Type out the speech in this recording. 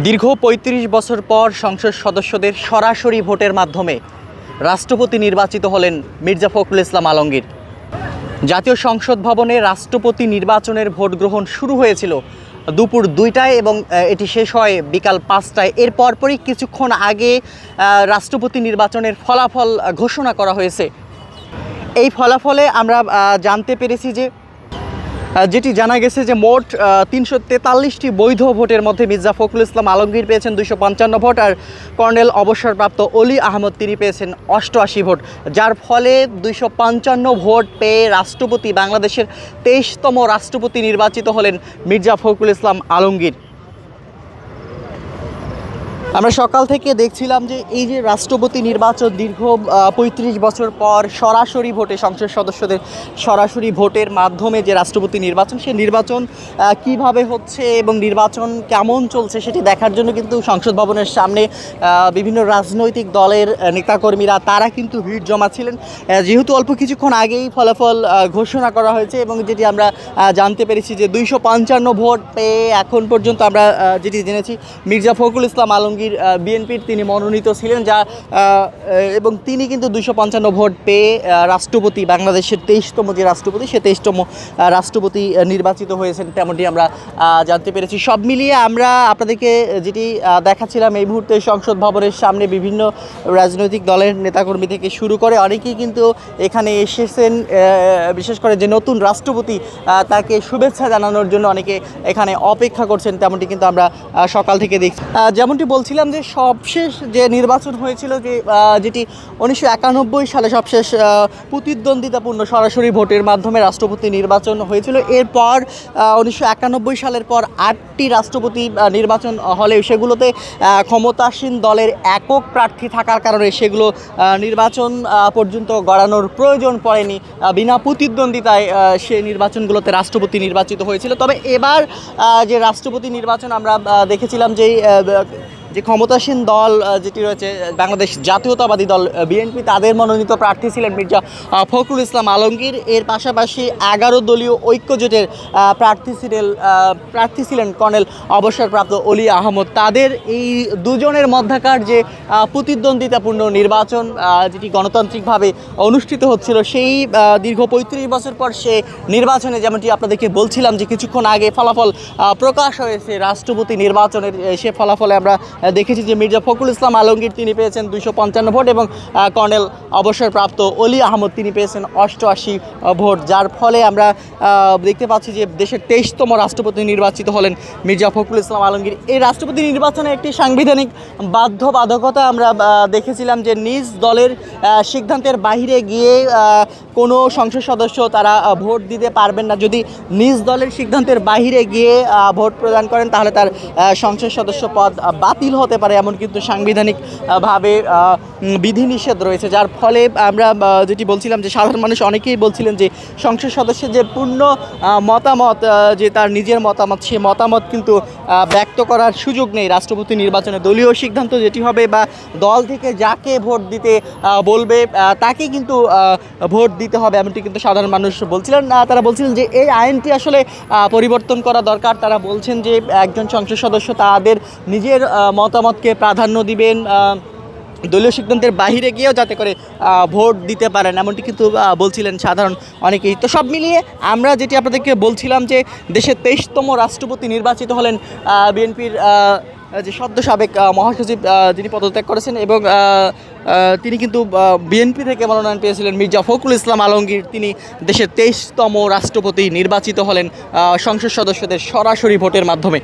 দীর্ঘ ৩৫ বছর পর সংসদ সদস্যদের সরাসরি ভোটের মাধ্যমে রাষ্ট্রপতি নির্বাচিত হলেন মির্জা ফখরুল ইসলাম আলমগীর। জাতীয় সংসদ ভবনে রাষ্ট্রপতি নির্বাচনের ভোট গ্রহণ শুরু হয়েছিল দুপুর ২টায় এবং এটি শেষ হয় বিকাল ৫টায়। এর পরপরই কিছুক্ষণ আগে রাষ্ট্রপতি নির্বাচনের ফলাফল ঘোষণা করা হয়েছে। এই ফলাফলে আমরা জানতে পেরেছি যেটি জানা গেছে যে মোট ৩৪৩টি বৈধ ভোটের মধ্যে মির্জা ফখরুল ইসলাম আলমগীর পেয়েছেন ২৫৫ ভোট, আর কর্নেল অবসরপ্রাপ্ত অলি আহমদ তিনি পেয়েছেন ৮৮ ভোট, যার ফলে ২৫৫ ভোট পেয়ে রাষ্ট্রপতি, বাংলাদেশের ২৩তম রাষ্ট্রপতি নির্বাচিত হলেন মির্জা ফখরুল ইসলাম আলমগীর। আমরা সকাল থেকে দেখছিলাম যে এই যে রাষ্ট্রপতি নির্বাচন দীর্ঘ ৩৫ বছর পর সরাসরি ভোটে, সংসদ সদস্যদের সরাসরি ভোটের মাধ্যমে যে রাষ্ট্রপতি নির্বাচন, সেই নির্বাচন কিভাবে হচ্ছে এবং নির্বাচন কেমন চলছে সেটি দেখার জন্য কিন্তু সংসদ ভবনের সামনে বিভিন্ন রাজনৈতিক দলের নেতাকর্মীরা তারা কিন্তু ভিড় জমাচ্ছিলেন। যেহেতু অল্প কিছুক্ষণ আগেই ফলাফল ঘোষণা করা হয়েছে এবং যেটি আমরা জানতে পেরেছি যে ২৫৫ ভোট পেয়ে এখন পর্যন্ত আমরা যেটি জেনেছি মির্জা ফখরুল ইসলাম আলমগীর বিএনপির তিনি মনোনীত ছিলেন, এবং তিনি কিন্তু ২৫৫ ভোট পেয়ে রাষ্ট্রপতি, বাংলাদেশের ২৩তম যে রাষ্ট্রপতি, সে ২৩তম রাষ্ট্রপতি নির্বাচিত হয়েছেন, তেমনটি আমরা জানতে পেরেছি। সব মিলিয়ে আমরা আপনাদেরকে যেটি দেখাচ্ছিলাম এই মুহূর্তে সংসদ ভবনের সামনে বিভিন্ন রাজনৈতিক দলের নেতাকর্মী থেকে শুরু করে অনেকেই কিন্তু এখানে এসেছেন, বিশেষ করে যে নতুন রাষ্ট্রপতি তাকে শুভেচ্ছা জানানোর জন্য অনেকে এখানে অপেক্ষা করছেন, তেমনটি কিন্তু আমরা সকাল থেকে দেখছি। যেমনটি বলছিলাম যে সবশেষ যে নির্বাচন হয়েছিল, যেটি ১৯৯১ সালে সবশেষ প্রতিদ্বন্দ্বিতাপূর্ণ সরাসরি ভোটের মাধ্যমে রাষ্ট্রপতি নির্বাচন হয়েছিল। এরপর ১৯৯১ সালের পর ৮টি রাষ্ট্রপতি নির্বাচন হলেও সেগুলোতে ক্ষমতাসীন দলের একক প্রার্থী থাকার কারণে সেগুলো নির্বাচন পর্যন্ত গড়ানোর প্রয়োজন পড়েনি, বিনা প্রতিদ্বন্দ্বিতায় সে নির্বাচনগুলোতে রাষ্ট্রপতি নির্বাচিত হয়েছিল। তবে এবার যে রাষ্ট্রপতি নির্বাচন আমরা দেখেছিলাম যে ক্ষমতাসীন দল যেটি রয়েছে বাংলাদেশ জাতীয়তাবাদী দল বিএনপি, তাদের মনোনীত প্রার্থী ছিলেন মির্জা ফখরুল ইসলাম আলমগীর। এর পাশাপাশি ১১ দলীয় ঐক্যজোটের প্রার্থী ছিলেন কর্নেল অবসরপ্রাপ্ত অলি আহমদ। তাদের এই দুজনের মধ্যকার যে প্রতিদ্বন্দ্বিতাপূর্ণ নির্বাচন যেটি গণতান্ত্রিকভাবে অনুষ্ঠিত হচ্ছিল, সেই দীর্ঘ ৩৫ বছর পর সে নির্বাচনে, যেমনটি আপনাদেরকে বলছিলাম যে কিছুক্ষণ আগে ফলাফল প্রকাশ হয়েছে রাষ্ট্রপতি নির্বাচনের, সে ফলাফলে আমরা দেখেছি যে মির্জা ফখরুল ইসলাম আলমগীর তিনি পেয়েছেন ২৫৫ ভোট এবং কর্নেল অবসরপ্রাপ্ত অলি আহমদ তিনি পেয়েছেন ৮৮ ভোট, যার ফলে আমরা দেখতে পাচ্ছি যে দেশের ২৩তম রাষ্ট্রপতি নির্বাচিত হলেন মির্জা ফখরুল ইসলাম আলমগীর। এই রাষ্ট্রপতি নির্বাচনে একটি সাংবিধানিক বাধ্যবাধকতা আমরা দেখেছিলাম যে নিজ দলের সিদ্ধান্তের বাইরে গিয়ে কোনো সংসদ সদস্য তারা ভোট দিতে পারবেন না। যদি নিজ দলের সিদ্ধান্তের বাইরে গিয়ে ভোট প্রদান করেন তাহলে তার সংসদ সদস্য পদ বাতিল হতে পারে, এমন কিন্তু সাংবিধানিকভাবে বিধিনিষেধ রয়েছে। যার ফলে আমরা যেটি বলছিলাম যে সাধারণ মানুষ অনেকেই বলছিলেন যে সংসদ সদস্যের যে পূর্ণ মতামত, যে তার নিজের মতামত, সে মতামত কিন্তু ব্যক্ত করার সুযোগ নেই রাষ্ট্রপতি নির্বাচনে। দলীয় সিদ্ধান্ত যেটি হবে বা দল থেকে যাকে ভোট দিতে বলবে তাকে কিন্তু ভোট দিতে হবে, এমনটি কিন্তু সাধারণ মানুষ বলছিলেন। তারা বলছিলেন যে এই আইনটি আসলে পরিবর্তন করা দরকার। তারা বলছেন যে একজন সংসদ সদস্য তাদের নিজের মতামতকে প্রাধান্য দিবেন, দলীয় সিদ্ধান্তের বাহিরে গিয়েও যাতে করে ভোট দিতে পারেন, এমনটি কিন্তু বলছিলেন সাধারণ অনেকেই। তো সব মিলিয়ে আমরা যেটি আপনাদেরকে বলছিলাম যে দেশের ২৩তম রাষ্ট্রপতি নির্বাচিত হলেন বিএনপির যে সদ্য সাবেক মহাসচিব যিনি পদত্যাগ করেছেন, এবং তিনি কিন্তু বিএনপি থেকে মনোনয়ন পেয়েছিলেন মির্জা ফখরুল ইসলাম আলমগীর। তিনি দেশের ২৩তম রাষ্ট্রপতি নির্বাচিত হলেন সংসদ সদস্যদের সরাসরি ভোটের মাধ্যমে।